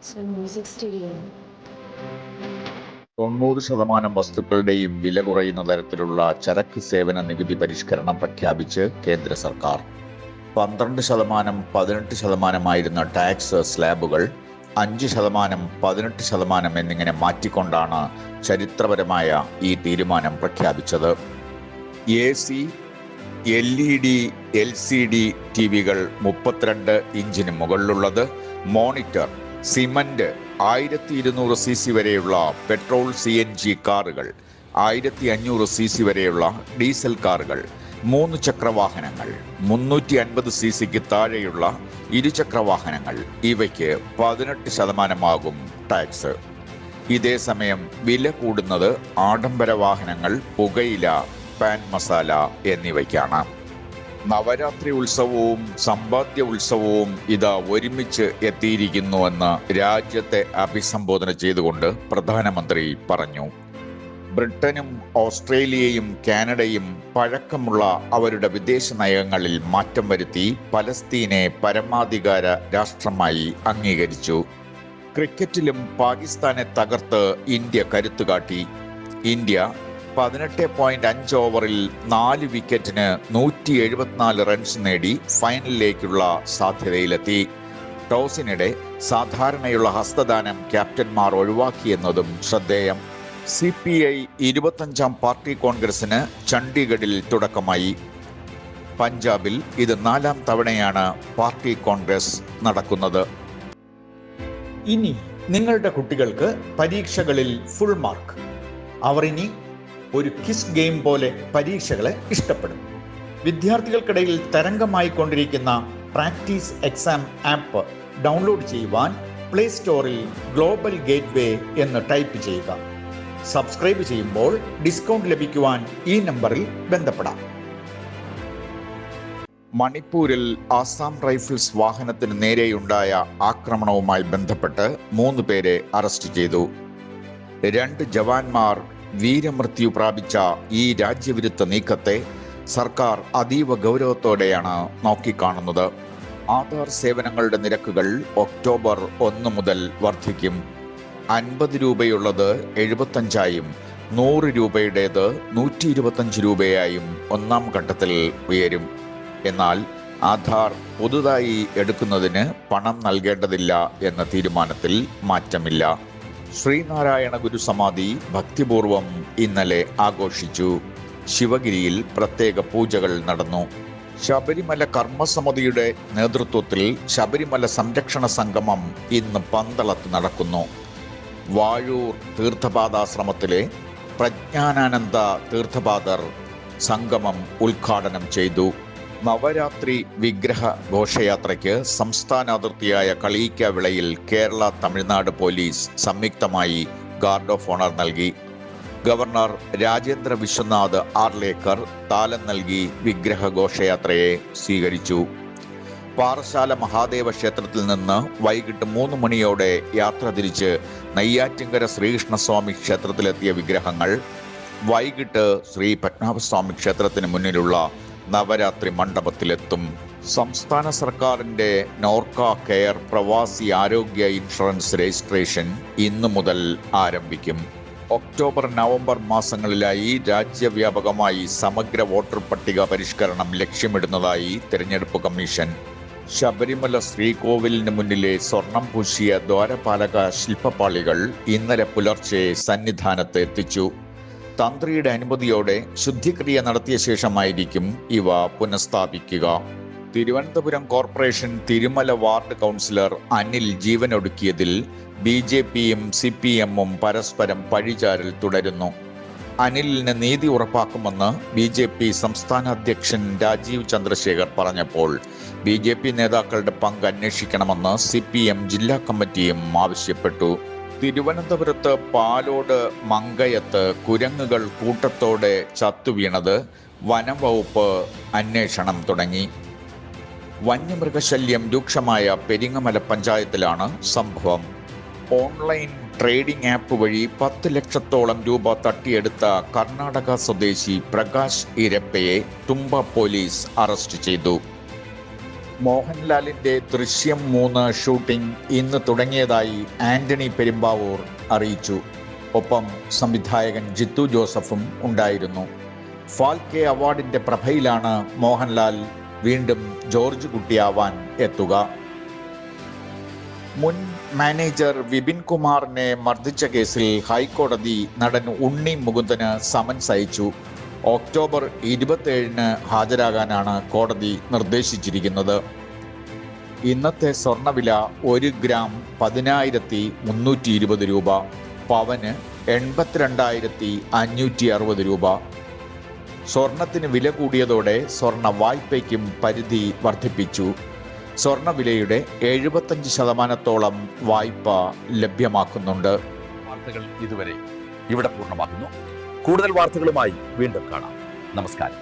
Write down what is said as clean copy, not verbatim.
So music studio. 90% വസ്തുക്കളുടെയും വില കുറയുന്ന തരത്തിലുള്ള ചരക്ക് സേവന നികുതി പരിഷ്കരണം പ്രഖ്യാപിച്ച് കേന്ദ്ര സർക്കാർ. 12%, 18% ടാക്സ് സ്ലാബുകൾ 5%, 18% എന്നിങ്ങനെ മാറ്റിക്കൊണ്ടാണ് ചരിത്രപരമായ ഈ തീരുമാനം പ്രഖ്യാപിച്ചത്. AC, LED, LCD TV-കൾ 32 ഇഞ്ചിന് മുകളിലുള്ളത്, മോണിറ്റർ, സിമന്റ് 1200 cc വരെയുള്ള പെട്രോൾ CNG കാറുകൾ, 1500 cc വരെയുള്ള ഡീസൽ കാറുകൾ, 3 ചക്രവാഹനങ്ങൾ, 350 cc താഴെയുള്ള ഇരുചക്രവാഹനങ്ങൾ ഇവയ്ക്ക് 18% ടാക്സ്. ഇതേസമയം വില കൂടുന്നത് ആഡംബര വാഹനങ്ങൾ, പുകയില, പാൻ മസാല എന്നിവയ്ക്കാണ്. നവരാത്രി ഉത്സവവും സമ്പാദ്യ ഉത്സവവും ഇതാ ഒരുമിച്ച് എത്തിയിരിക്കുന്നുവെന്ന് രാജ്യത്തെ അഭിസംബോധന ചെയ്തുകൊണ്ട് പ്രധാനമന്ത്രി പറഞ്ഞു. ബ്രിട്ടനും ഓസ്ട്രേലിയയും കാനഡയും പഴക്കമുള്ള അവരുടെ വിദേശ നയങ്ങളിൽ മാറ്റം വരുത്തി പലസ്തീനെ പരമാധികാര രാഷ്ട്രമായി അംഗീകരിച്ചു. ക്രിക്കറ്റിലും പാകിസ്ഥാനെ തകർത്ത് ഇന്ത്യ കരുത്തുകാട്ടി. ഇന്ത്യ 18.5 ഓവറിൽ 4 വിക്കറ്റിന് 174 റൺസ് നേടി ഫൈനലിലേക്കുള്ള സാധ്യതയിലെത്തി. ടോസിനിടെ സാധാരണയുള്ള ഹസ്തദാനം ക്യാപ്റ്റന്മാർ ഒഴിവാക്കിയെന്നതും ശ്രദ്ധേയം. CPI 25ാം പാർട്ടി കോൺഗ്രസിന് ചണ്ഡീഗഡിൽ തുടക്കമായി. പഞ്ചാബിൽ ഇത് 4ാം തവണയാണ് പാർട്ടി കോൺഗ്രസ് നടക്കുന്നത്. ഇനി നിങ്ങളുടെ കുട്ടികൾക്ക് പരീക്ഷകളിൽ ഫുൾ മാർക്ക്. അവർ ഇനി ഒരു ക്വിസ് ഗെയിം പോലെ പരീക്ഷകളെ ഇഷ്ടപ്പെടും. വിദ്യാർത്ഥികൾക്കിടയിൽ തരംഗമായി കൊണ്ടിരിക്കുന്ന പ്രാക്ടീസ് എക്സാം ആപ്പ് ഡൗൺലോഡ് ചെയ്യുവാൻ പ്ലേ സ്റ്റോറിൽ ഗ്ലോബൽ ഗേറ്റ്വേ എന്ന് ടൈപ്പ് ചെയ്യുക. സബ്സ്ക്രൈബ് ചെയ്യുമ്പോൾ ഡിസ്കൗണ്ട് ലഭിക്കുവാൻ ഈ നമ്പറിൽ ബന്ധപ്പെടാം. മണിപ്പൂരിൽ ആസാം റൈഫിൾസ് വാഹനത്തിന് നേരെയുണ്ടായ ആക്രമണവുമായി ബന്ധപ്പെട്ട് 3 പേരെ അറസ്റ്റ് ചെയ്തു. 2 ജവാന്മാർ വീരമൃത്യു പ്രാപിച്ച ഈ രാജ്യവിരുദ്ധ നീക്കത്തെ സർക്കാർ അതീവ ഗൗരവത്തോടെയാണ് നോക്കിക്കാണുന്നത്. ആധാർ സേവനങ്ങളുടെ നിരക്കുകൾ ഒക്ടോബർ 1 മുതൽ വർദ്ധിക്കും. 50 രൂപയുള്ളത് 75ആയും 100 രൂപയുടേത് 125 രൂപയായും 1ാം ഘട്ടത്തിൽ ഉയരും. എന്നാൽ ആധാർ പുതുതായി എടുക്കുന്നതിന് പണം നൽകേണ്ടതില്ല എന്ന തീരുമാനത്തിൽ മാറ്റമില്ല. ശ്രീനാരായണ ഗുരു സമാധി ഭക്തിപൂർവം ഇന്നലെ ആഘോഷിച്ചു. ശിവഗിരിയിൽ പ്രത്യേക പൂജകൾ നടന്നു. ശബരിമല കർമ്മസമിതിയുടെ നേതൃത്വത്തിൽ ശബരിമല സംരക്ഷണ സംഗമം ഇന്ന് പന്തളത്ത് നടക്കുന്നു. വാഴൂർ തീർത്ഥപാദാശ്രമത്തിലെ പ്രജ്ഞാനാനന്ദ തീർത്ഥപാദർ സംഗമം ഉദ്ഘാടനം ചെയ്തു. നവരാത്രി വിഗ്രഹ ഘോഷയാത്രയ്ക്ക് സംസ്ഥാന അതിർത്തിയായ കളിയിക്കാവിളയിൽ കേരള തമിഴ്നാട് പോലീസ് സംയുക്തമായി ഗാർഡ് ഓഫ് ഓണർ നൽകി. ഗവർണർ രാജേന്ദ്ര വിശ്വനാഥ് ആർലേക്കർ താലം നൽകി വിഗ്രഹ ഘോഷയാത്രയെ സ്വീകരിച്ചു. പാറശാല മഹാദേവ ക്ഷേത്രത്തിൽ നിന്ന് വൈകിട്ട് 3 മണിയോടെ യാത്ര തിരിച്ച് നെയ്യാറ്റിൻകര ശ്രീകൃഷ്ണസ്വാമി ക്ഷേത്രത്തിലെത്തിയ വിഗ്രഹങ്ങൾ വൈകിട്ട് ശ്രീ പത്മനാഭസ്വാമി ക്ഷേത്രത്തിന് മുന്നിലുള്ള നവരാത്രി മണ്ഡപത്തിലെത്തും. സംസ്ഥാന സർക്കാരിൻ്റെ നോർക്ക കെയർ പ്രവാസി ആരോഗ്യ ഇൻഷുറൻസ് രജിസ്ട്രേഷൻ ഇന്നു മുതൽ ആരംഭിക്കും. ഒക്ടോബർ, നവംബർ മാസങ്ങളിലായി രാജ്യവ്യാപകമായി സമഗ്ര വോട്ടർ പട്ടിക പരിഷ്കരണം ലക്ഷ്യമിടുന്നതായി തെരഞ്ഞെടുപ്പ് കമ്മീഷൻ. ശബരിമല ശ്രീകോവിലിന് മുന്നിലെ സ്വർണം പൂശിയ ദ്വാരപാലക ശില്പപാളികൾ ഇന്നലെ പുലർച്ചെ സന്നിധാനത്ത് എത്തിച്ചു. തന്ത്രിയുടെ അനുമതിയോടെ ശുദ്ധിക്രിയ നടത്തിയ ശേഷമായിരിക്കും ഇവ പുനഃസ്ഥാപിക്കുക. Thiruvananthapuram corporation Thirumala ward councillor Anil ജീവനൊടുക്കിയതിൽ BJPയും CPMഉം പരസ്പരം പഴിചാരൽ തുടരുന്നു. അനിലിന് നീതി ഉറപ്പാക്കുമെന്ന് BJP സംസ്ഥാന അധ്യക്ഷൻ രാജീവ് ചന്ദ്രശേഖർ പറഞ്ഞപ്പോൾ BJP നേതാക്കളുടെ പങ്ക് അന്വേഷിക്കണമെന്ന് CPM ജില്ലാ കമ്മിറ്റിയും ആവശ്യപ്പെട്ടു. തിരുവനന്തപുരത്ത് പാലോട് മങ്കയത്ത് കുരങ്ങുകൾ കൂട്ടത്തോടെ ചത്തുവീണത് വനം വകുപ്പ് അന്വേഷണം തുടങ്ങി. വന്യമൃഗശല്യം രൂക്ഷമായ പെരിങ്ങമല പഞ്ചായത്തിലാണ് സംഭവം. ഓൺലൈൻ ട്രേഡിംഗ് ആപ്പ് വഴി 10 ലക്ഷത്തോളം രൂപ തട്ടിയെടുത്ത കർണാടക സ്വദേശി പ്രകാശ് ഇരപ്പയെ തുമ്പ പോലീസ് അറസ്റ്റ് ചെയ്തു. മോഹൻലാലിന്റെ ദൃശ്യം 3 ഷൂട്ടിംഗ് ഇന്ന് തുടങ്ങിയതായി ആന്റണി പെരുമ്പാവൂർ അറിയിച്ചു. ഒപ്പം സംവിധായകൻ ജിത്തു ജോസഫും ഉണ്ടായിരുന്നു. ഫാൽക്കെ അവാർഡിന്റെ പ്രഭയിലാണ് മോഹൻലാൽ വീണ്ടും ജോർജ് കുട്ടിയാവാൻ എത്തുക. മുൻ മാനേജർ വിപിൻ കുമാറിനെ മർദ്ദിച്ച കേസിൽ ഹൈക്കോടതി നടൻ ഉണ്ണി മുകുന്ദന് സമൻസ് അയച്ചു. ഒക്ടോബർ 27 ഹാജരാകാനാണ് കോടതി നിർദ്ദേശിച്ചിരിക്കുന്നത്. ഇന്നത്തെ സ്വർണ്ണവില 1 ഗ്രാം 10,320 രൂപ, പവന് 82,560 രൂപ. സ്വർണത്തിന് വില കൂടിയതോടെ സ്വർണ്ണ വായ്പയ്ക്കും പരിധി വർദ്ധിപ്പിച്ചു. സ്വർണ്ണവിലയുടെ 75% വായ്പ ലഭ്യമാക്കുന്നുണ്ട്. വാർത്തകൾ ഇതുവരെ ഇവിടെ പൂർണ്ണമാകുന്നു. കൂടുതൽ വാർത്തകളുമായി വീണ്ടും കാണാം. നമസ്കാരം.